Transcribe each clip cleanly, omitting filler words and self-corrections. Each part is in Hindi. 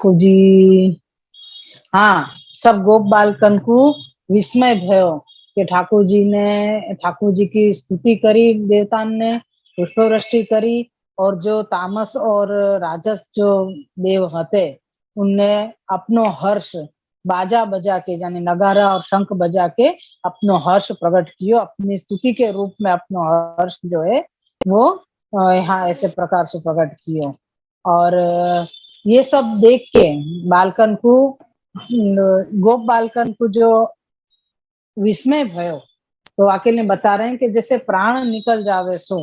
ठाकुर जी हाँ सब गोप बालकन को विस्मय भयो कि ठाकुर जी की स्तुति करी, देवता ने पुष्पवृष्टि करी और जो तामस और राजस जो देव हते उनने अपनो हर्ष बाजा बजा के यानी नगारा और शंख बजा के अपनो हर्ष प्रकट कियो, अपनी स्तुति के रूप में अपनो हर्ष जो है वो यहाँ ऐसे प्रकार से प्रकट कियो। और ये सब देख के बालकन को गोप बालकन को जो विस्मय भयो तो अकेले बता रहे हैं कि जैसे प्राण निकल जावे सो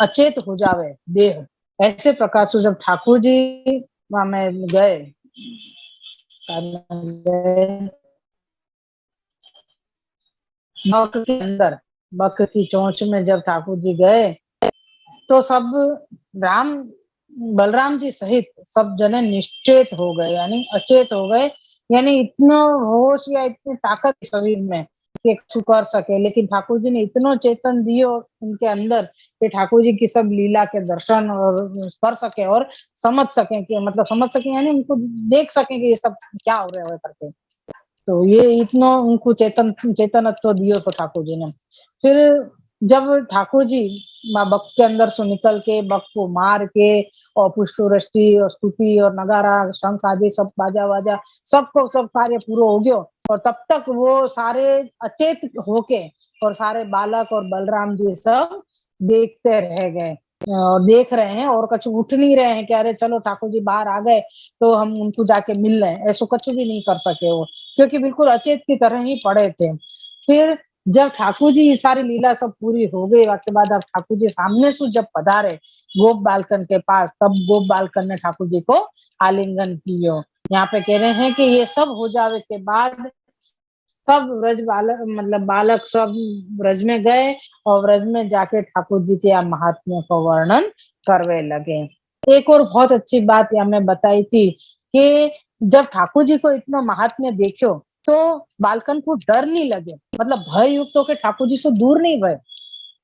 अचेत हो जावे देह, ऐसे प्रकार से जब ठाकुर जी में गए बक के अंदर, बक की चोंच में जब ठाकुर जी गए तो सब राम बलराम जी सहित सब जने निश्चेत हो गए यानी अचेत हो गए, यानी इतना होश या इतनी ताकत शरीर में कि कुछ कर सके। लेकिन ठाकुर जी ने इतना चेतन दियो उनके अंदर कि ठाकुर जी की सब लीला के दर्शन और कर सके और समझ सके कि मतलब समझ सके यानी उनको देख सके कि ये सब क्या हो रहा है करके। तो ये इतना उनको चेतनत्व दियो तो ठाकुर जी ने। फिर जब ठाकुर जी बक के अंदर से निकल के बक को मार के और पुष्पवृष्टि और स्तुति और नगारा शंख आदि सब बाजा वाजा सबको सब कार्य पूरा हो गयो और तब तक वो सारे अचेत होके और सारे बालक और बलराम जी सब देखते रह गए और देख रहे हैं और कुछ उठ नहीं रहे हैं कि अरे चलो ठाकुर जी बाहर आ गए तो हम उनको जाके मिल रहे हैं, ऐसा कुछ भी नहीं कर सके वो क्योंकि बिल्कुल अचेत की तरह ही पड़े थे। फिर जब ठाकुर जी ये सारी लीला सब पूरी हो गई उसके बाद अब ठाकुर जी सामने से जब पधारे गोप बालकन के पास तब गोप बालकन ने ठाकुर जी को आलिंगन कियो। यहाँ पे कह रहे हैं कि ये सब हो जावे के बाद सब व्रज बालक मतलब बालक सब व्रज में गए और व्रज में जाके ठाकुर जी के महात्म्य को वर्णन करवे लगे। एक और बहुत अच्छी बात हमें बताई थी कि जब ठाकुर जी को इतना महात्म्य देखो तो बालकन को डर नहीं लगे, मतलब भय युक्त होकर ठाकुर जी से दूर नहीं भय,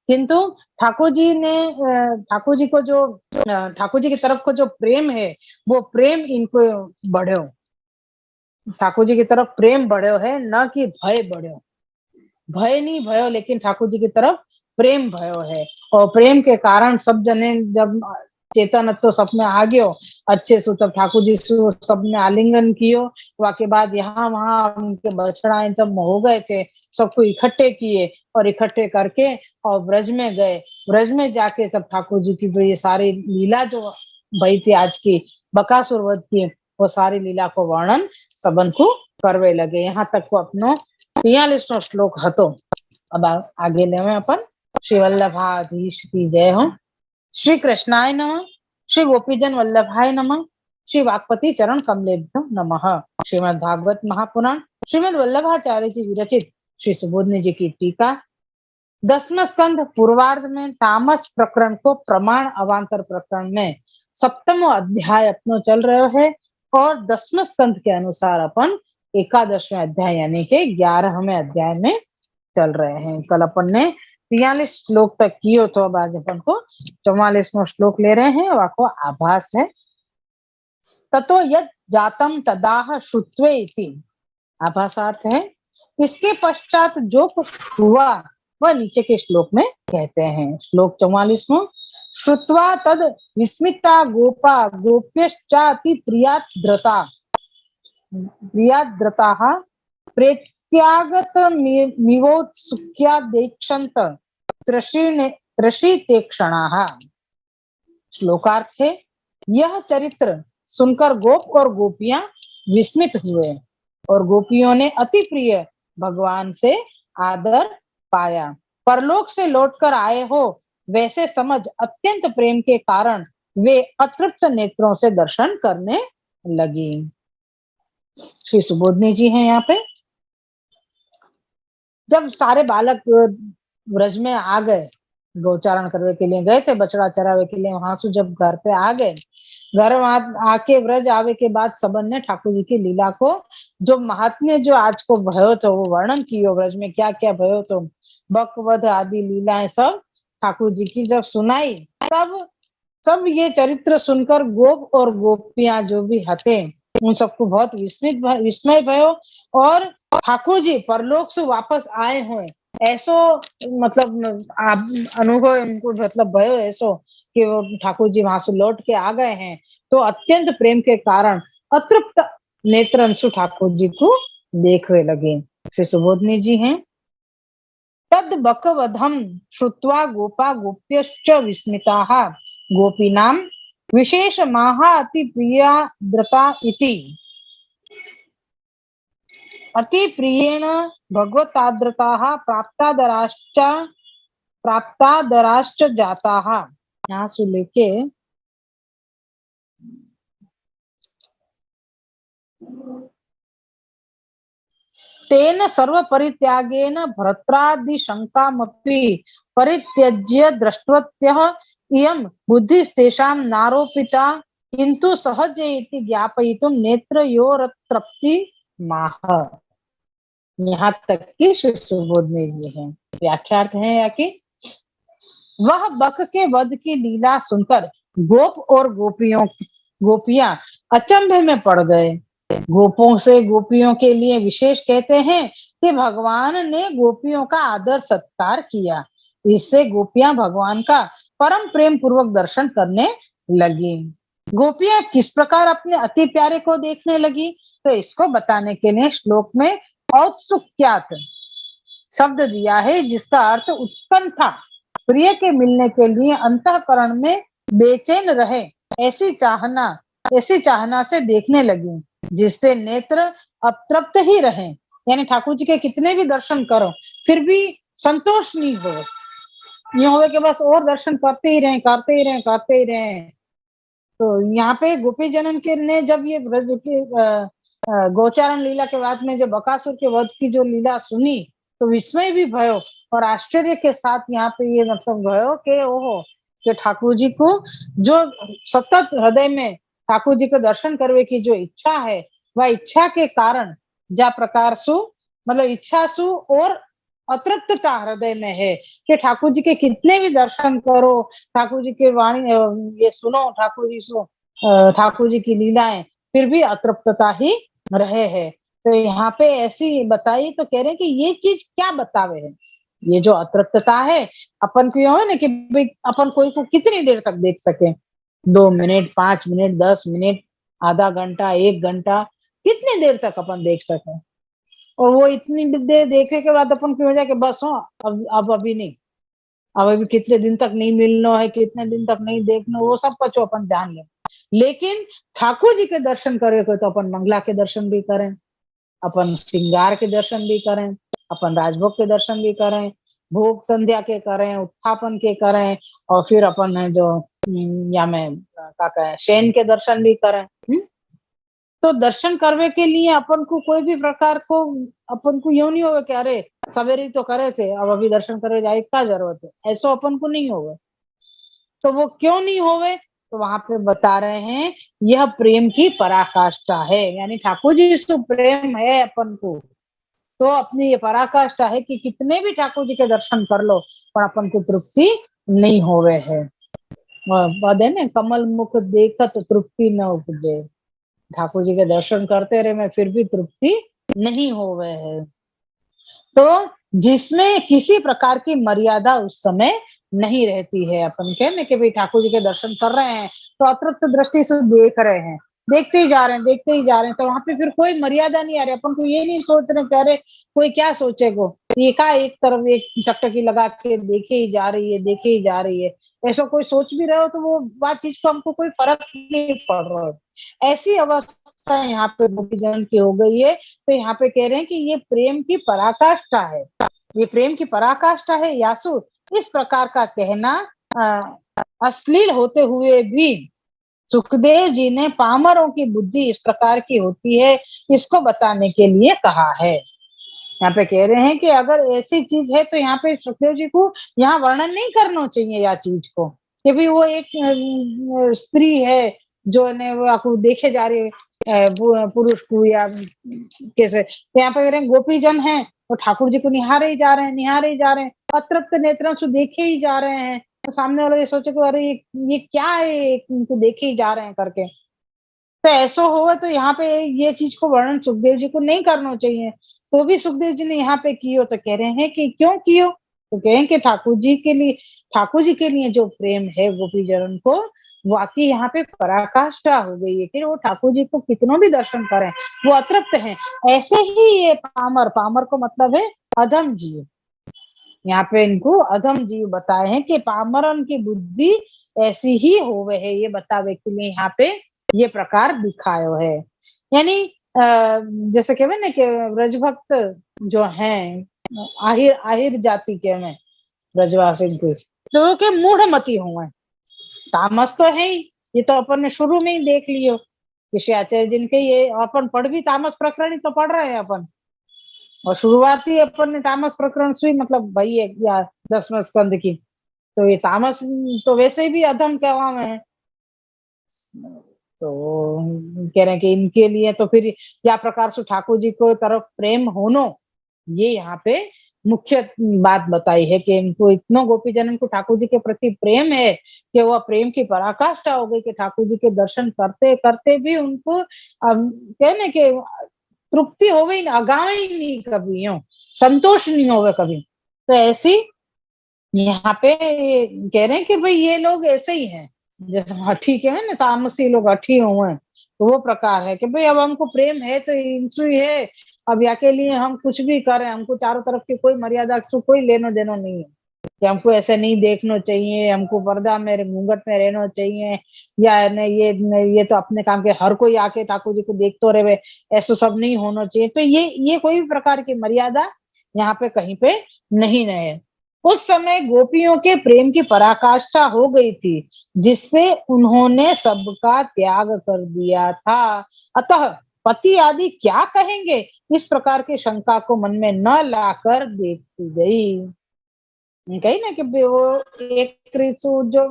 किंतु ठाकुर जी ने ठाकुर जी को जो ठाकुर जी की तरफ को जो प्रेम है वो प्रेम इनको बढ़ो, ठाकुर जी की तरफ प्रेम बढ़ो है न कि भय बढ़ो। भय नहीं भयो लेकिन ठाकुर जी की तरफ प्रेम भयो है और प्रेम के कारण सब जने जब चेतनत्व सब में आ गयो अच्छे से तब ठाकुर जी से सबने आलिंगन कियो। वाके बाद यहाँ वहां उनके बछड़ाएं सब हो गए थे, सबको इकट्ठे किए और इकट्ठे करके और ब्रज में गए। ब्रज में जाके सब ठाकुर जी की जो ये सारी लीला जो भई थी आज की बकासुर वध की वो सारी लीला को वर्णन सबन को करवे लगे। यहाँ तक को अपनो 43वां श्लोक હતો। अब आगे लेवे अपन। श्री वल्लभाधीश की जय हो। श्री कृष्णाय नमः। श्री गोपीजन वल्लभाय नमः। श्री वाक्पति चरण कमलेभ्यो नमः। श्रीमद् भागवत महापुराण श्रीमद् वल्लभाचार्य जी विरचित श्री सुबोधनी जी की टीका 10वां स्कंध पूर्वार्ध में तामस प्रकरण को प्रमाण अवांतर प्रकरण में 7वां अध्याय अपनो चल रहे है और 10वां स्कंध के अनुसार अपन 11वें अध्याय यानी के 11वें अध्याय में चल रहे हैं। कल अपन ने 43 श्लोक तक कियो तो अब आज अपन को 44वां श्लोक ले रहे हैं। वाको आभास है। ततो यद जातम तदाह श्रुत्वे इति, आभासार्थ है इसके पश्चात जो कुछ हुआ वह नीचे के श्लोक में कहते हैं। श्लोक 44वां। श्रुत्वा तद विस्मिता गोपा गोप्यश्चाति प्रियाद्रता प्रेत्यागत मिवोत्सुक्यादेक्षन्त त्रशीते क्षणाः। श्लोकार्थ है यह चरित्र सुनकर गोप और गोपियां विस्मित हुए और गोपियों ने अति प्रिय भगवान से आदर पाया। परलोक से लौटकर आए हो वैसे समझ अत्यंत प्रेम के कारण वे अतृप्त नेत्रों से दर्शन करने लगी। श्री सुबोधनी जी हैं यहाँ पे। जब सारे बालक ब्रज में आ गए, गौचारण करने के लिए गए थे, बछड़ा चरावे के लिए, वहां से जब घर पे आ गए, घर वहां आके ब्रज आवे के बाद सबन ने ठाकुर जी की लीला को जो महात्म्य जो आज को भयो तो वो वर्णन कियो। ब्रज में क्या क्या भयो तो बकवध आदि लीलाएं सब ठाकुर जी की जब सुनाई तब सब ये चरित्र सुनकर गोप और गोपियां जो भी हते, उन सबको बहुत विस्मय भयो। और ठाकुर जी परलोक से वापस आए हुए ऐसो मतलब आप अनुभव उनको मतलब भयो ऐसो कि वो ठाकुर जी वहां से लौट के आ गए हैं। तो अत्यंत प्रेम के कारण अतृप्त नेत्रंशु ठाकुर जी को देखने लगे। फिर सुबोधनी जी हैं, तद बकवधम श्रुत्वा गोपा गोप्यश्च विस्मिताः गोपीनां विशेष माहा अति प्रिया द्रता इति। अति प्रियेण भगवताद्रताः प्राप्तादराश्च जाताः। यहाँ से लेके तेन सर्व परित्यागेन भर्त्रादि शंकामपि परित्यज्य दृष्टवत्यः इयं बुद्धिस्तेषां नारोपिता किंतु सहज इति ज्ञापयितुं नेत्रयोरतृप्ति माह। यहाँ तक की श्री सुबोधनी जी हैं। व्याख्यार्थ है या कि वह बक के वध की लीला सुनकर गोप और गोपियां अचंभे में पड़ गए। गोपों से गोपियों के लिए विशेष कहते हैं कि भगवान ने गोपियों का आदर सत्कार किया। इससे गोपियां भगवान का परम प्रेम पूर्वक दर्शन करने लगी। गोपियां किस प्रकार अपने अति प्यारे को देखने लगी, तो इसको बताने के लिए श्लोक में औत्सुक्यात शब्द दिया है, जिसका अर्थ उत्कंठा, प्रिय के मिलने के लिए अंतःकरण में बेचैन रहे ऐसी चाहना से देखने लगी, जिससे नेत्र अतृप्त ही रहे। यानी ठाकुर जी के कितने भी दर्शन करो फिर भी संतोष नहीं हो, ये हो कि बस और दर्शन करते ही रहे। तो यहाँ पे गोपी जनन के ने जब ये ब्रज के गोचारण लीला के बाद में जब बकासुर के वध की जो लीला सुनी तो विस्मय भी भयो और आश्चर्य के साथ यहाँ पे ये मतलब भयो कि ओहो, कि ठाकुर जी को जो सतत हृदय में ठाकुर जी के दर्शन करने की जो इच्छा है, वह इच्छा के कारण जा प्रकार सु मतलब इच्छा सु और अतृप्तता हृदय में है कि ठाकुर जी के कितने भी दर्शन करो, ठाकुर जी के वाणी ये सुनो, ठाकुर जी की लीलाएं, फिर भी अतृप्तता ही रहे है। तो यहाँ पे ऐसी बताई तो कह रहे हैं कि ये चीज क्या बतावे है, ये जो अतृप्तता है अपन को है ना कि भाई अपन कोई को कितनी देर तक देख सके, 2 मिनट, 5 मिनट, 10 मिनट, आधा घंटा, 1 घंटा, कितनी देर तक अपन देख सके। और वो इतनी देर देखने के बाद अपन क्यों हो जाए कि बस हो अब अभी नहीं, अब अभी कितने दिन तक नहीं मिलना है, कितने दिन तक नहीं देखना, वो सब कुछ अपन जान ले। लेकिन ठाकुर जी के दर्शन करे तो अपन मंगला के दर्शन भी करें, अपन श्रृंगार के दर्शन भी करें, अपन राजभोग के दर्शन भी करें, भोग संध्या के करें, उत्थापन के करें, और फिर अपन जो या में क्या कहें शयन के दर्शन भी करें। तो दर्शन करने के लिए अपन को कोई भी प्रकार को अपन को यूं नहीं होगा कि अरे सवेरे तो करे थे, अब अभी दर्शन करे जाए क्या जरूरत है, ऐसा अपन को नहीं होगा। तो वो क्यों नहीं होवे, तो वहां पे बता रहे हैं यह प्रेम की पराकाष्ठा है। यानी ठाकुर जी से प्रेम है अपन को, तो अपनी ये पराकाष्ठा है कि कितने भी ठाकुर जी के दर्शन कर लो पर अपन को तृप्ति नहीं होवे है। पद है ना, कमल मुख देखत तृप्ति न उपजे, ठाकुर जी के दर्शन करते रहे मैं फिर भी तृप्ति नहीं हो गए है। तो जिसमें किसी प्रकार की मर्यादा उस समय नहीं रहती है। अपन कहने कि भाई ठाकुर जी के दर्शन कर रहे हैं तो अतृप्त दृष्टि से देख रहे हैं, देखते ही जा रहे हैं, तो वहां पे फिर कोई मर्यादा नहीं आ रही। अपन को ये नहीं सोच रहे कह रहे कोई क्या सोचेगा, एक तरफ एक टकटकी लगा के देखे ही जा रही है, ऐसा कोई सोच भी रहे हो तो वो बात चीज को हमको कोई फर्क नहीं पड़ रहा है। ऐसी अवस्था यहाँ पे गोपी जन की हो गई है। तो यहाँ पे कह रहे हैं कि ये प्रेम की पराकाष्ठा है, ये प्रेम की पराकाष्ठा है यासु। इस प्रकार का कहना अश्लील होते हुए भी सुखदेव जी ने पामरों की बुद्धि इस प्रकार की होती है, इसको बताने के लिए कहा है। यहाँ पे कह रहे हैं कि अगर ऐसी चीज है तो यहाँ पे सुखदेव जी को यहाँ वर्णन नहीं करना चाहिए या चीज को, कि भी वो एक स्त्री है जो ने वो आपको देखे जा रही है पुरुष को या कैसे। तो यहाँ पे कह रहे हैं गोपी जन है तो ठाकुर जी को निहारे ही जा रहे हैं, अतृप्त नेत्रों से देखे ही जा रहे हैं, तो सामने वाला ये सोचे कि अरे ये क्या है, इनको देखे ही जा रहे हैं करके। तो ऐसा हुआ तो यहाँ पे ये चीज को वर्णन सुखदेव जी को नहीं करना चाहिए, तो भी सुखदेव जी ने यहाँ पे कियो, तो कह रहे हैं कि क्यों कियो, तो कहें कि ठाकुर जी के लिए जो प्रेम है गोपी जन को, वाकई यहाँ पे पराकाष्ठा हो गई है कि वो ठाकुर जी को कितनों भी दर्शन करें वो अतृप्त हैं। ऐसे ही ये पामर को मतलब है अधम जीव, यहाँ पे इनको अधम जीव बताए हैं कि पामरन की बुद्धि ऐसी ही होवे है, ये बतावे के लिए यहाँ पे ये प्रकार दिखायो है। यानी जैसे कहवे ना कि ब्रजभक्त जो हैं आहिर आहिर जाति के में ब्रजवासी के, तो के मूढ़मती हुए, तामस तो है ही, ये तो अपन ने शुरू में ही देख लियो ऋषि आचार्य जिनके, ये अपन पढ़ भी तामस प्रकरण ही तो पढ़ रहे हैं अपन, और शुरुआती अपन ने तामस प्रकरण से मतलब भाई है या 10वें स्कंद की, तो ये तामस तो वैसे भी अधम कहवा में है। तो कह रहे हैं कि इनके लिए तो फिर क्या प्रकार से ठाकुर जी को तरफ प्रेम होनो, ये यहाँ पे मुख्य बात बताई है कि इनको इतना गोपी जन को ठाकुर जी के प्रति प्रेम है कि वह प्रेम की पराकाष्ठा हो गई कि ठाकुर जी के दर्शन करते करते भी उनको कहने के तृप्ति हो गई, अगाव ही नहीं कभी, यूं संतोष नहीं होगा कभी। तो ऐसी यहाँ पे कह रहे हैं कि भाई ये लोग ऐसे ही हैं, जैसे हठी के है ना, तामसी लोग हठी हुए हैं, तो वो प्रकार है कि भाई अब हमको प्रेम है तो इनसे ही है, अब या के लिए हम कुछ भी करें, हमको चारों तरफ की कोई मर्यादा से कोई लेनो देनो नहीं है, कि हमको ऐसे नहीं देखना चाहिए, हमको पर्दा में घूंघट में रहना चाहिए, या ये तो अपने काम के हर कोई आके ठाकुर जी को देखते रहे, ऐसा सब नहीं होना चाहिए। तो ये कोई भी प्रकार की मर्यादा यहाँ पे कहीं पे नहीं रहे। उस समय गोपियों के प्रेम की पराकाष्ठा हो गई थी, जिससे उन्होंने सबका त्याग कर दिया था। अतः पति आदि क्या कहेंगे, इस प्रकार की शंका को मन में न लाकर देखती गई। कही ना कि वो एक ऋतु जो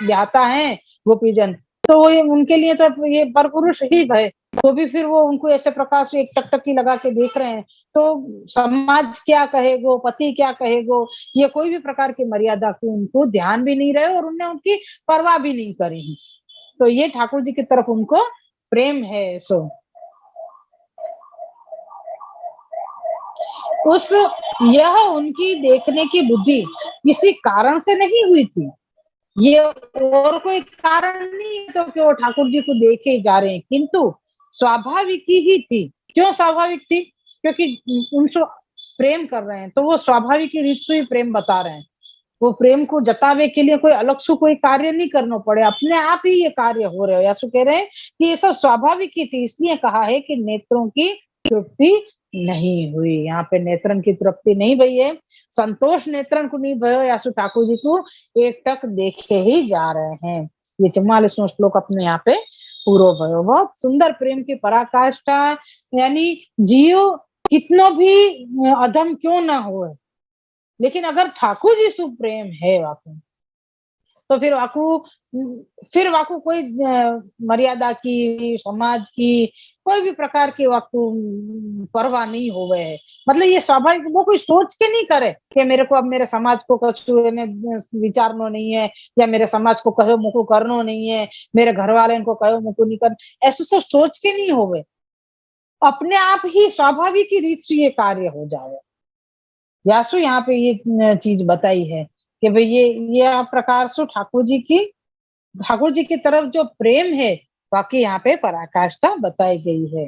ज्ञाता है गोपीजन, तो वो उनके लिए तो ये पर पुरुष ही है, तो भी फिर वो उनको ऐसे प्रकार से एक टकटकी लगा के देख रहे हैं, तो समाज क्या कहेगो, पति क्या कहेगो, ये कोई भी प्रकार की मर्यादा को उनको ध्यान भी नहीं रहे और उनने उनकी परवाह भी नहीं करी। तो ये ठाकुर जी की तरफ उनको प्रेम है। सो उस यह उनकी देखने की बुद्धि किसी कारण से नहीं हुई थी, ये और कोई कारण नहीं तो कि वो ठाकुर जी को देखे जा रहे हैं, किंतु स्वाभाविक ही थी। क्यों स्वाभाविक थी, क्योंकि उनसे प्रेम कर रहे हैं तो वो स्वाभाविक रीत से ही प्रेम बता रहे हैं, वो प्रेम को जतावे के लिए कोई अलग से कोई कार्य नहीं करना पड़े, अपने आप ही ये कार्य हो रहे हो। यासु कह रहे हैं कि ये सब स्वाभाविक ही थी, इसलिए कहा है कि नेत्रों की तृप्ति नहीं हुई, यहाँ पे नेत्रन की तृप्ति नहीं भई है, संतोष नेत्रन को नहीं भयो, यासु ठाकुर जी को एक टक देखे ही जा रहे हैं। ये 44वां श्लोक अपने यहाँ पे पूरो भयो। बहुत सुंदर प्रेम की पराकाष्ठा, यानी जीव कितनो भी अधम क्यों ना हो, लेकिन अगर ठाकुर जी सुप्रेम है वाकू, तो फिर वाकू कोई मर्यादा की, समाज की, कोई भी प्रकार की वाकू परवाह नहीं होवे है। मतलब ये स्वाभाविक, वो कोई सोच के नहीं करे कि मेरे को अब मेरे समाज को कछु विचारनो नहीं है, या मेरे समाज को कहो मुको करनो नहीं है, मेरे घर वाले इनको कहो मुको नहीं कर, ऐसा सब सोच के नहीं होवे, अपने आप ही स्वाभाविक ही रीत से ये कार्य हो जाए। यासु यहाँ पे ये चीज बताई है कि भाई ये प्रकार से ठाकुर जी की तरफ जो प्रेम है, बाकी यहाँ पे पराकाष्ठा बताई गई है।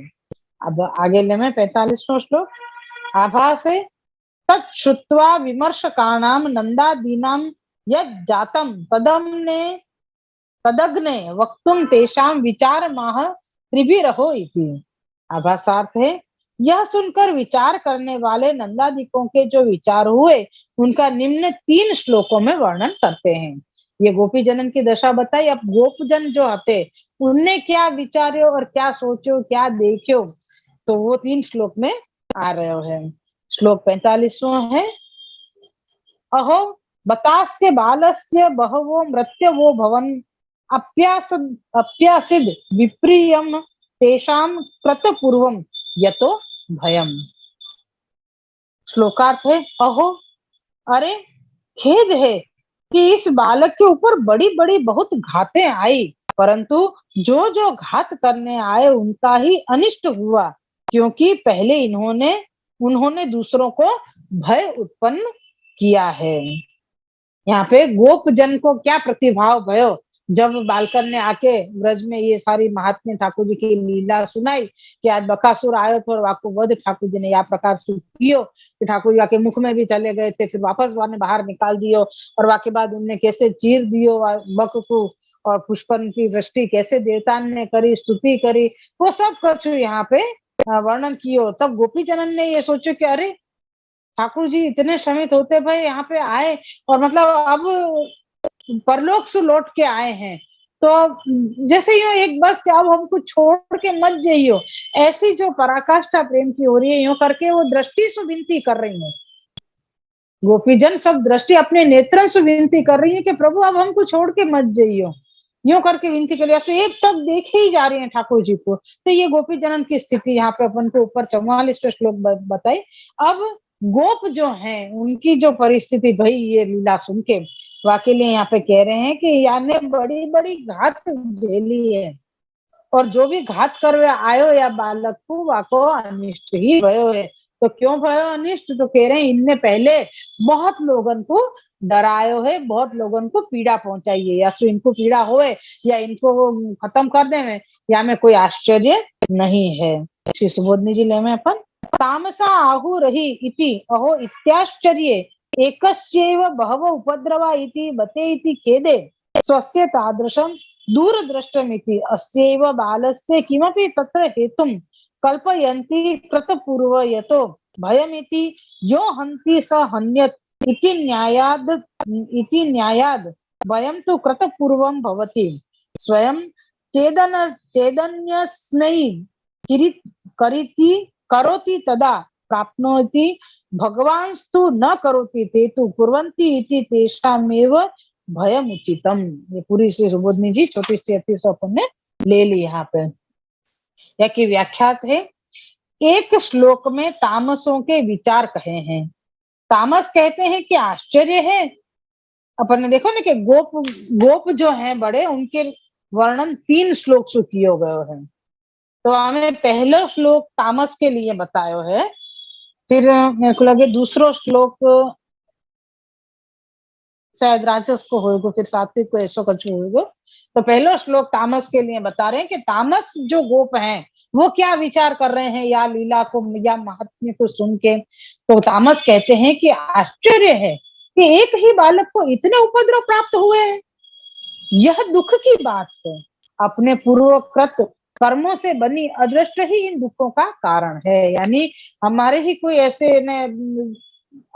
अब आगे ले में 45वां श्लोक, आभासे तत्श्रुत्वा विमर्श कारणाम नंदादीनाम यद जातम तदग्ने वक्तुम तेषाम विचार माह त्रिभिरहो इति। आभासार्थ है, यह सुनकर विचार करने वाले नंदादिकों के जो विचार हुए, उनका निम्न 3 श्लोकों में वर्णन करते हैं। ये गोपी जनन की दशा बताई, अब गोपजन जो आते उनने क्या विचार्यो और क्या सोचो क्या देखो, तो वो 3 श्लोक में आ रहे हैं। श्लोक 45वां है, अहो बतास्य बालस्य बहवो मृत्यवो भवन अप्यासिद विप्रियम तेषाम कृतपूर्वम यतो भयम। श्लोकार्थ है, अहो अरे खेद है कि इस बालक के ऊपर बड़ी बड़ी बहुत घातें आई, परंतु जो जो घात करने आए उनका ही अनिष्ट हुआ, क्योंकि पहले इन्होंने उन्होंने दूसरों को भय उत्पन्न किया है। यहाँ पे गोप जन को क्या प्रतिभाव भयो, जब बालकर ने आके ब्रज में ये सारी महात्म्य ठाकुर जी की लीला सुनाई कि आज बकासुर आयो तो और वाको वध ठाकुर जी ने या प्रकार से कियो कि ठाकुर जी के मुख में भी चले गए थे, फिर वापस वाने बाहर निकाल दियो, और वाके बाद उनने कैसे चीर दियो बक को, और पुष्पन की वृष्टि कैसे देवता ने करी, स्तुति करी, वो सब कुछ यहाँ पे वर्णन कियो। तब गोपी जनन ने ये सोचो कि अरे ठाकुर जी इतने श्रमित होते भाई यहाँ पे आए, और मतलब अब परलोक से लौट के आए हैं, तो जैसे यूं एक बस कि अब हमको छोड़ के मत जाइयो, ऐसी जो पराकाष्ठा प्रेम की हो रही है, यूं करके वो दृष्टि से विनती कर रही है। गोपीजन सब दृष्टि अपने नेत्रों से विनती कर रही है कि प्रभु अब हमको छोड़ के मत जाइयो, यूं करके विनती कर रही है। एक टक देखे ही जा रहे हैं ठाकुर जी को। तो ये गोपी जनन की स्थिति यहाँ पे अपन को ऊपर 44 श्लोक बताई। अब गोप जो हैं उनकी जो परिस्थिति भाई ये लीला सुन के वाकई लिए यहाँ पे कह रहे हैं कि याने बड़ी बड़ी घात झेली है, और जो भी घात करवे आयो या बालक को वाको अनिष्ट ही भयो है। तो क्यों भयो अनिष्ट, तो कह रहे हैं इनने पहले बहुत लोगन को डरायो है, बहुत लोगन को पीड़ा पहुंचाई है, या सो इनको पीड़ा होए या इनको खत्म कर देवे, या में कोई आश्चर्य नहीं है। श्री सुबोधनी जी ले में अपन तामसा आहु रही इति अहो इत्याश्चर्ये एकस्यैव बहव उपद्रवा इति बते इति खेदे स्वस्य तादृशम दूरदृष्टमिति अस्यैव बालस्य किमपि तत्र हेतुं कल्पयन्ति कृतपूर्वयतो भयमिति यो हन्ति स हन्यत् इति न्यायाद् भयं तु कृतपूर्वं भवति स्वयं चेदन्यस्मै करोति तदा प्राप्नोति भगवांस्तु न करोति ते तु कुर्वन्ति इति तेषामेव भयम उचितम। ये पूरी श्री सुबोधनी जी छोटी सी 38 अपन ने ले ली यहाँ पे। यह की व्याख्यात है। एक श्लोक में तामसों के विचार कहे हैं। तामस कहते हैं कि आश्चर्य है। अपन ने देखो ना कि गोप जो हैं बड़े, उनके वर्णन 3 श्लोक से किए गए हैं। तो हमें पहला श्लोक तामस के लिए बतायो है, फिर मेरे को लगे दूसरो श्लोक शायद राजस को होगा, फिर सात्विक को ऐसो कछु होगा। तो पहला श्लोक तामस के लिए बता रहे हैं कि तामस जो गोप हैं वो क्या विचार कर रहे हैं या लीला को या महात्म्य को सुन के। तो तामस कहते हैं कि आश्चर्य है कि एक ही बालक को इतने उपद्रव प्राप्त हुए हैं, यह दुख की बात है। अपने पूर्वकृत कर्मों से बनी अदृष्ट ही इन दुखों का कारण है, यानी हमारे ही कोई ऐसे न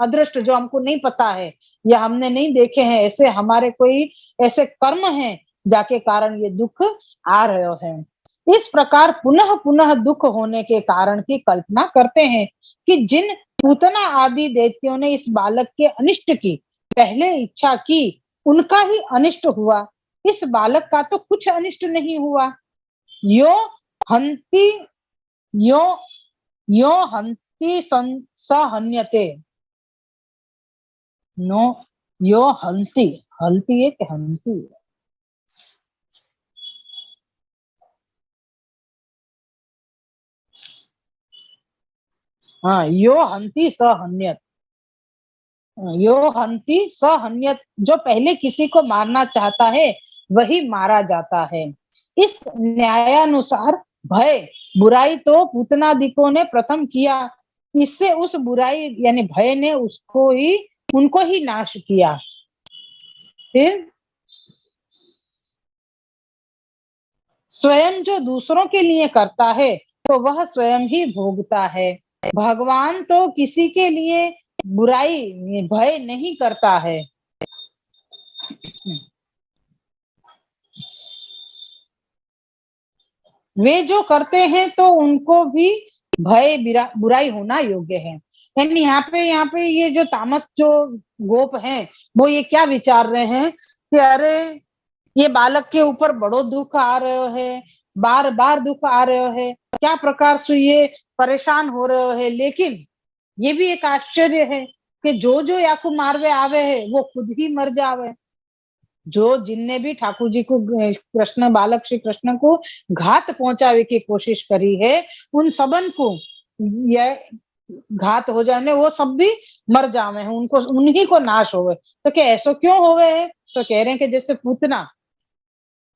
अदृष्ट जो हमको नहीं पता है या हमने नहीं देखे हैं, ऐसे हमारे कोई ऐसे कर्म हैं जाके कारण ये दुख आ रहे हैं। इस प्रकार पुनः पुनः दुख होने के कारण की कल्पना करते हैं कि जिन पूतना आदि दैत्यों ने इस बालक के अनिष्ट की पहले इच्छा की, उनका ही अनिष्ट हुआ, इस बालक का तो कुछ अनिष्ट नहीं हुआ। यो हंति यो हंति सहन्यते नो यो हंसी हलती है कि हंसी है। हाँ, यो हंती सहन्यत, यो हंती सहन्यत, जो पहले किसी को मारना चाहता है वही मारा जाता है। इस न्यायानुसार भय बुराई तो पूतनादिकों ने प्रथम किया, इससे उस बुराई यानी भय ने उनको ही नाश किया। फिर स्वयं जो दूसरों के लिए करता है तो वह स्वयं ही भोगता है। भगवान तो किसी के लिए बुराई भय नहीं करता है। वे जो करते हैं तो उनको भी भय बुराई होना योग्य है। यानी यहाँ पे ये जो तामस जो गोप हैं वो ये क्या विचार रहे हैं कि अरे ये बालक के ऊपर बड़ो दुख आ रहे है, बार बार दुख आ रहे है, क्या प्रकार से ये परेशान हो रहे है। लेकिन ये भी एक आश्चर्य है कि जो जो याकू मारवे आवे है वो खुद ही मर जावे। जो जिनने भी ठाकुर जी को कृष्ण बालक श्री कृष्ण को घात पहुंचावे की कोशिश करी है, उन सबन को यह घात हो जाने वो सब भी मर जावे हैं, उनको उन्हीं को नाश होवे। तो क्या ऐसा क्यों होवे है? तो कह रहे हैं कि जैसे पूतना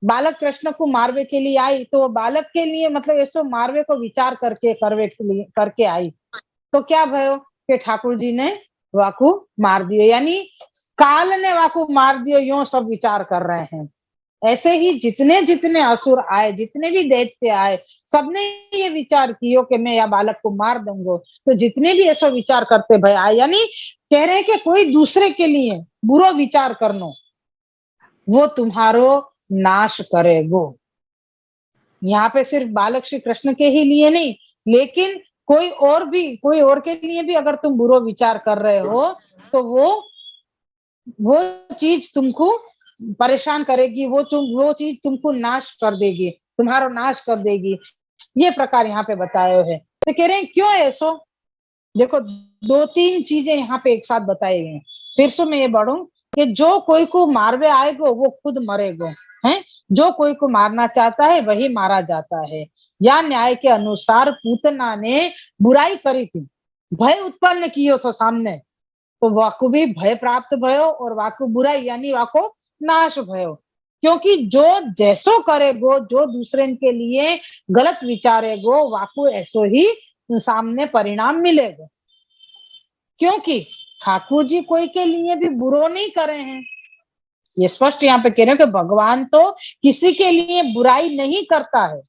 बालक कृष्ण को मारवे के लिए आई, तो बालक के लिए मतलब ऐसो मारवे को विचार करके करवे के लिए करके आई, तो क्या भयो कि ठाकुर जी ने वाकू मार दियो, यानी काल ने वाकू मार दियो, यो सब विचार कर रहे हैं। ऐसे ही जितने जितने असुर आए, जितने भी दैत्य आए, सबने ये विचार कियो कि मैं या बालक को मार दूंगा। तो जितने भी ऐसा विचार करते भाई आए, यानी कह रहे हैं कि कोई दूसरे के लिए बुरा विचार करनो, वो तुम्हारो नाश करेगो। यहाँ पे सिर्फ बालक श्री कृष्ण के ही लिए नहीं, लेकिन कोई और के लिए भी अगर तुम बुरा विचार कर रहे हो, तो वो चीज तुमको परेशान करेगी, वो चीज तुमको नाश कर देगी, तुम्हारा नाश कर देगी। ये प्रकार यहाँ पे बताए है। तो कह रहे हैं क्यों ऐसो? देखो, दो तीन चीजें यहाँ पे एक साथ बताई गई। फिर से मैं ये बढ़ू कि जो कोई को मारवे आएगो वो खुद मरेगो, है। जो कोई को मारना चाहता है वही मारा जाता है। या न्याय के अनुसार पूतना ने बुराई करी थी, भय उत्पन्न कियो तो सामने, तो वाकु भी भय प्राप्त भयो और वाकु बुराई यानी वाको नाश भयो। क्योंकि जो जैसो करेगो, जो दूसरे के लिए गलत विचारेगो, वाकु ऐसो ही सामने परिणाम मिलेगा। क्योंकि ठाकुर जी कोई के लिए भी बुरो नहीं करे हैं। ये स्पष्ट यहाँ पे कह रहे हैं कि भगवान तो किसी के लिए बुराई नहीं करता है,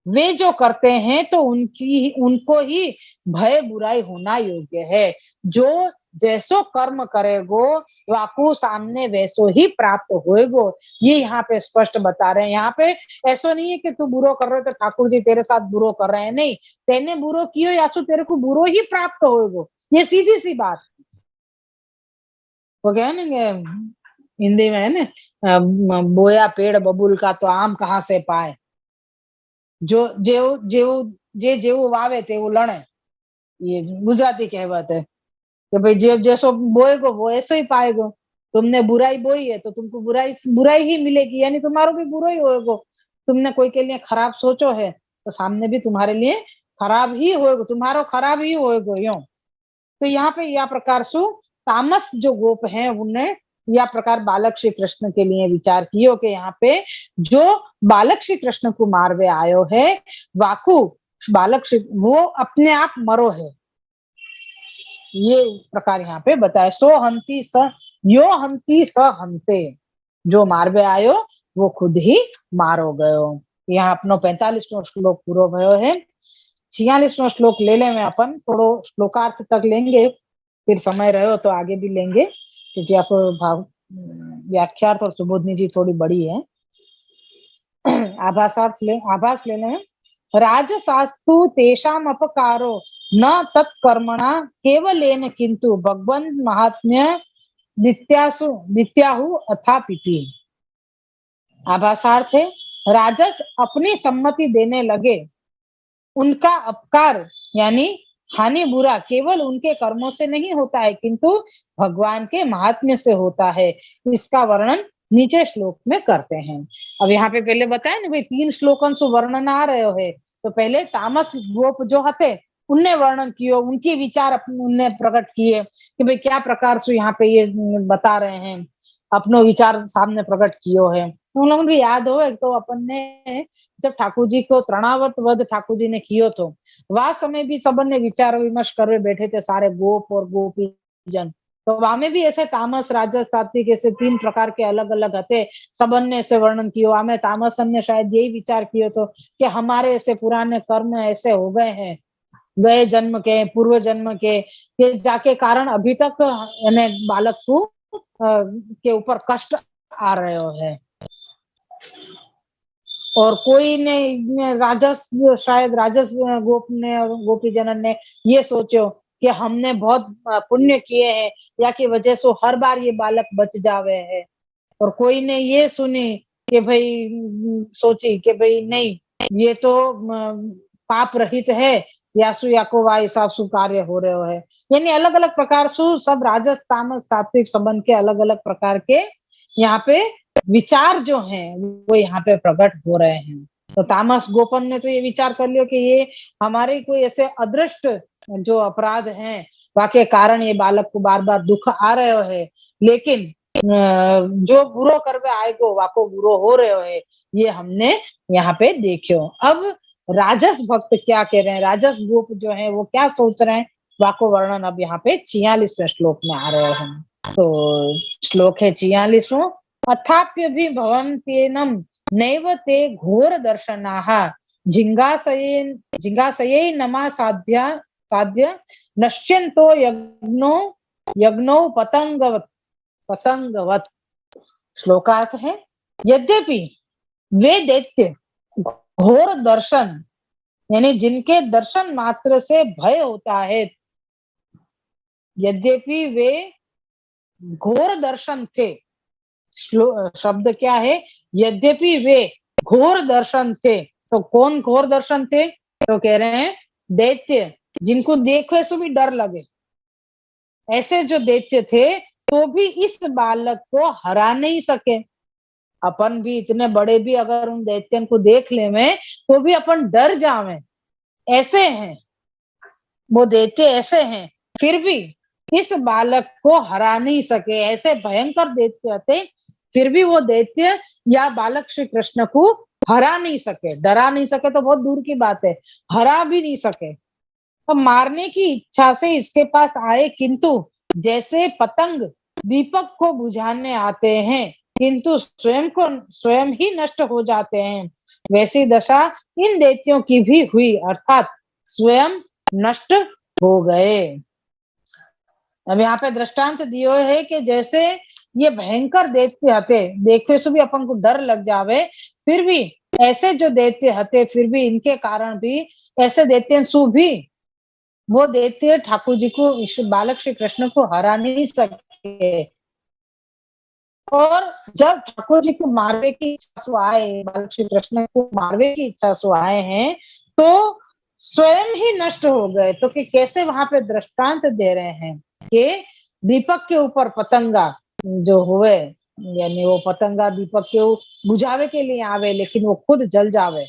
वे जो करते हैं तो उनको ही भय बुराई होना योग्य है। जो जैसो कर्म करेगो, वाकु सामने वैसो ही प्राप्त होएगो। ये यहाँ पे स्पष्ट बता रहे हैं। यहाँ पे ऐसा नहीं है कि तू बुरो कर रहे हो तो ठाकुर जी तेरे साथ बुरो कर रहे हैं, नहीं। तेने बुरो कियो यासु तेरे को बुरो ही प्राप्त होएगो, ये सीधी सी बात। वो क्या है ना, हिंदी में है ना, बोया पेड़ बबूल का तो आम कहाँ से पाए। जो जेव जेव जे जेव वावे तेवू लणे, ये गुजराती कहावत है कि भाई जे जैसो बोएगो वो ऐसो ही पाएगो। तुमने बुराई बोई है तो तुमको बुराई बुराई ही मिलेगी, यानी तुम्हारो भी बुरा ही होएगो। तुमने कोई के लिए खराब सोचो है तो सामने भी तुम्हारे लिए खराब ही होएगो, तुम्हारो खराब ही होएगो यो। तो यहाँ पे या प्रकार सु तामस जो गोप है उन्हें या प्रकार बालक श्री कृष्ण के लिए विचार कियो कि यहाँ पे जो बालक श्री कृष्ण को मारवे आयो है, वाकु बालक श्री वो अपने आप मरो है। ये प्रकार यहाँ पे बताए। सो हंती स यो हंती स हंते, जो मारवे आयो वो खुद ही मारो गयो। यहाँ अपनो 45वां श्लोक पूरो भयो है। 46वां श्लोक ले ले में अपन थोड़ो श्लोकार्थ तक लेंगे, फिर समय रहो तो आगे भी लेंगे, क्योंकि आप भाव व्याख्यार्थ और सुबोधनी जी थोड़ी बड़ी है। आभास ले लें। राजसास्तु तेषाम अपकारो न तत्कर्मणा केवलेन किंतु भगवन् महात्म्य नित्याहु अथापिति। आभासार्थ है, राजस अपनी सम्मति देने लगे, उनका अपकार यानी हानि बुरा केवल उनके कर्मों से नहीं होता है, किंतु भगवान के महात्म्य से होता है। इसका वर्णन नीचे श्लोक में करते हैं। अब यहाँ पे पहले बताया ना भाई 3 श्लोकन से वर्णन आ रहे हो, तो पहले तामस गोप जो हते उनने वर्णन कियो, उनके विचार उनने प्रकट किए कि भाई क्या प्रकार से यहाँ पे ये बता रहे हैं, अपनो विचार सामने प्रकट कियो है। उन लोगों को याद हो एक तो अपन ने जब ठाकुर जी को तृणावर्त वध ठाकुर जी ने कियो तो वह समय भी सबन ने विचार विमर्श कर बैठे थे, सारे गोप और गोपी जन। तो वहां में भी ऐसे तामस राजस सात्विक ऐसे 3 प्रकार के अलग अलग हते। सबन ने ऐसे वर्णन कियो। हमें तामसन ने शायद यही विचार कियो तो कि हमारे ऐसे पुराने कर्म ऐसे हो गए हैं, गए जन्म के पूर्व जन्म के जाके कारण अभी तक बालक को के ऊपर कष्ट आ रहे है। और कोई ने राजस शायद राजस गोप ने और गोपी जनन ने ये सोचो कि हमने बहुत पुण्य किए हैं या की वजह से हर बार ये बालक बच जावे है। और कोई ने ये सुनी कि भाई सोची कि भाई नहीं, ये तो पाप रहित है, यासु याको वा हिसाब सु कार्य हो रहे हो है। यानी अलग अलग प्रकार सु सब राजस तामस सात्विक संबंध के अलग अलग प्रकार के यहाँ पे विचार जो हैं वो यहाँ पे प्रकट हो रहे हैं। तो तामस गोपन ने तो ये विचार कर लिया कि ये हमारे कोई ऐसे अदृष्ट जो अपराध हैं वाके कारण ये बालक को बार बार दुख आ रहे है, लेकिन जो बुरो करवे आएगो वाको बुरो हो रहे है, ये हमने यहाँ पे देखियो। अब राजस भक्त क्या कह रहे हैं, राजस गोप जो है वो क्या सोच रहे हैं, वाको वर्णन अब यहाँ पे 46वें श्लोक में आ रहे हैं। तो श्लोक है 46वां। अथाप्य भी भवन्त्येनम नैव ते घोर दर्शनाः जिंगासये नमा साध्य नश्यन्तो यज्ञो पतंगवत। श्लोकार्थ है, यद्यपि वे दैत्य घोर दर्शन यानी जिनके दर्शन मात्र से भय होता है, यद्यपि वे घोर दर्शन थे, शब्द क्या है, यद्यपि वे घोर दर्शन थे। तो कौन घोर दर्शन थे, तो कह रहे हैं दैत्य जिनको देखो से भी डर लगे, ऐसे जो दैत्य थे तो भी इस बालक को हरा नहीं सके। अपन भी इतने बड़े भी अगर उन दैत्यन को देख ले में तो भी अपन डर जावे, ऐसे हैं वो दैत्य, ऐसे हैं, फिर भी इस बालक को हरा नहीं सके, ऐसे भयंकर दैत्य थे, फिर भी वो दैत्य या बालक श्री कृष्ण को हरा नहीं सके, डरा नहीं सके तो बहुत दूर की बात है, हरा भी नहीं सके। तो मारने की इच्छा से इसके पास आए, किंतु जैसे पतंग दीपक को बुझाने आते हैं किंतु स्वयं ही नष्ट हो जाते हैं, वैसी दशा इन दैत्यों की भी हुई, अर्थात स्वयं नष्ट हो गए। अब यहाँ पे दृष्टांत दियो है कि जैसे ये भयंकर दैत्य हते, देखने से भी अपन को डर लग जावे, फिर भी ऐसे जो दैत्य हते, फिर भी इनके कारण भी ऐसे दैत्य सु भी वो दैत्य ठाकुर जी को, बालक श्री कृष्ण को हरा नहीं सके। और जब ठाकुर जी को मारने की इच्छा से आए, बालक श्री कृष्ण को मारने की इच्छा से आए हैं, तो स्वयं ही नष्ट हो गए। तो कि कैसे वहां पे दृष्टांत दे रहे हैं कि दीपक के ऊपर पतंगा जो हुए, यानी वो पतंगा दीपक के बुझावे के लिए आवे लेकिन वो खुद जल जावे,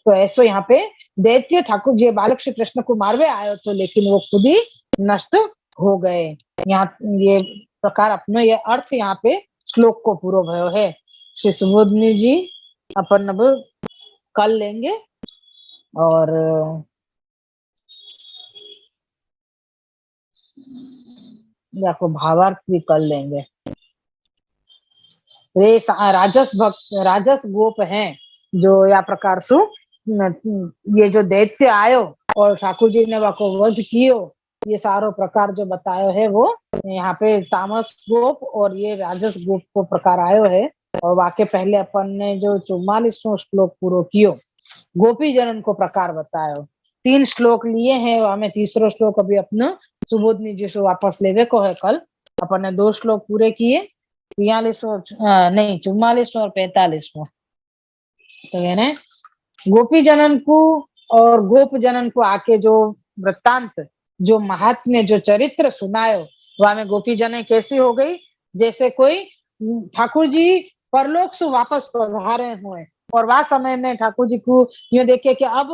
तो ऐसे यहाँ पे दैत्य ठाकुर जी बालक श्री कृष्ण को मारवे आयो तो लेकिन वो खुद ही नष्ट हो गए। यहाँ ये प्रकार अपनो ये अर्थ यहाँ पे श्लोक को पूरा भयो है। श्री सुबोधनी जी अपन अब कल लेंगे और आपको भावार्थ भी कल लेंगे। रे राजस गोप हैं जो या प्रकार सु ये जो दैत्य आयो और ठाकुर जी ने वाको वध कियो, ये सारो प्रकार जो बतायो है वो यहाँ पे तामस गोप और ये राजस गोप को प्रकार आयो है। और वाके पहले अपन ने जो 44वां श्लोक पूरा कियो, गोपी जनन को प्रकार बतायो, 3 श्लोक लिए हैं, हमें तीसरा श्लोक अभी अपना सुबोधनी जी से वापस लेवे को है। कल अपन ने 2 श्लोक पूरे किए, 44वां नहीं 44वां और 45वां। तो यानी गोपी जनन को और गोप जनन को आके जो वृत्तांत, जो महात्म्य, जो चरित्र सुनायो, वहां में गोपी जने कैसी हो गई, जैसे कोई ठाकुर जी परलोक से वापस पधारे हुए और वह समय में ठाकुर जी को ये देखे कि अब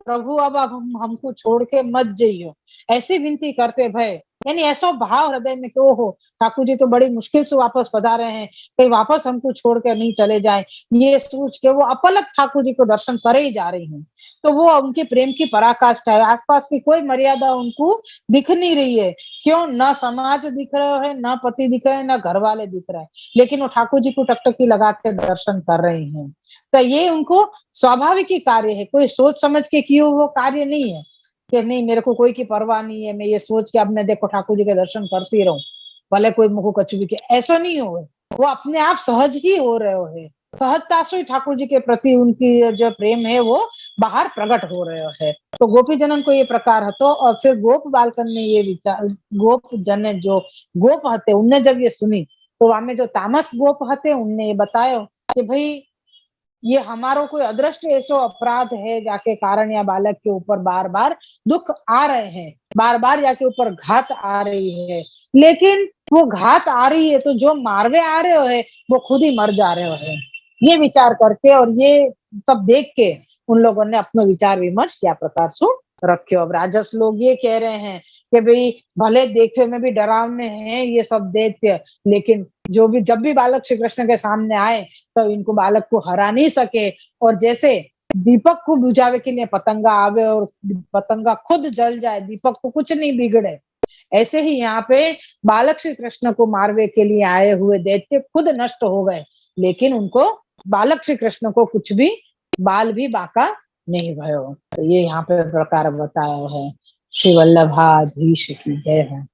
प्रभु अब हमको छोड़ के मत जाइयो, ऐसी विनती करते भय, यानी ऐसा भाव हृदय में क्यों हो, ठाकुर जी तो बड़ी मुश्किल से वापस पधारे हैं, कहीं वापस हमको छोड़कर नहीं चले जाए, ये सोच के वो अपलक ठाकुर जी को दर्शन करे ही जा रही हैं। तो वो उनके प्रेम की पराकाष्ठा है, आसपास की कोई मर्यादा उनको दिख नहीं रही है। क्यों, न समाज दिख रहा है, न पति दिख रहे हैं, न घर वाले दिख रहे हैं, लेकिन वो ठाकुर जी को टकटकी लगा के दर्शन कर रहे हैं। तो ये उनको स्वाभाविक ही कार्य है, कोई सोच समझ के किए वो कार्य नहीं है कि नहीं मेरे को कोई की परवाह नहीं है, मैं ये सोच के अब मैं देखो ठाकुर जी के दर्शन करती रहूं भले कोई मुझको कछु भी के, ऐसा नहीं हो, वो अपने आप सहज ही हो रहे है, सहजता से ठाकुर जी के प्रति उनकी जो प्रेम है वो बाहर प्रकट हो रहे है। तो गोपी जनन को ये प्रकार हतो और फिर गोप बालकन ने ये विचार, गोप जन जो गोप हते उनने जब ये सुनी तो वहां में जो तामस गोप हते उनने ये बतायो कि भाई ये हमारो कोई अदृष्ट ऐसो अपराध है जाके कारण या बालक के ऊपर बार-बार दुःख आ रहे हैं, बार-बार या के ऊपर घात आ रही है। लेकिन वो घात आ रही है तो जो मारवे आ रहे हो है, वो खुद ही मर जा रहे हो है। ये विचार करके और ये सब देख के उन लोगों ने अपनो विचार-विमर्श या प्रकार सु रख्यो। अब राजस लोग ये कह रहे हैं कि भई भले देखने में भी डरावने हैं ये सब दैत्य, लेकिन जो भी जब भी बालक श्री कृष्ण के सामने आए तो इनको बालक को हरा नहीं सके और जैसे दीपक को बुझावे के लिए पतंगा आवे और पतंगा खुद जल जाए, दीपक को कुछ नहीं बिगड़े। ऐसे ही यहाँ पे बालक श्री कृष्ण को मारवे के लिए आए हुए दैत्य खुद नष्ट हो गए, लेकिन उनको बालक श्री कृष्ण को कुछ भी बाल भी बांका नहीं भयो। तो ये यहाँ पे प्रकार बताया है। श्री वल्लभाधीश की जय हो।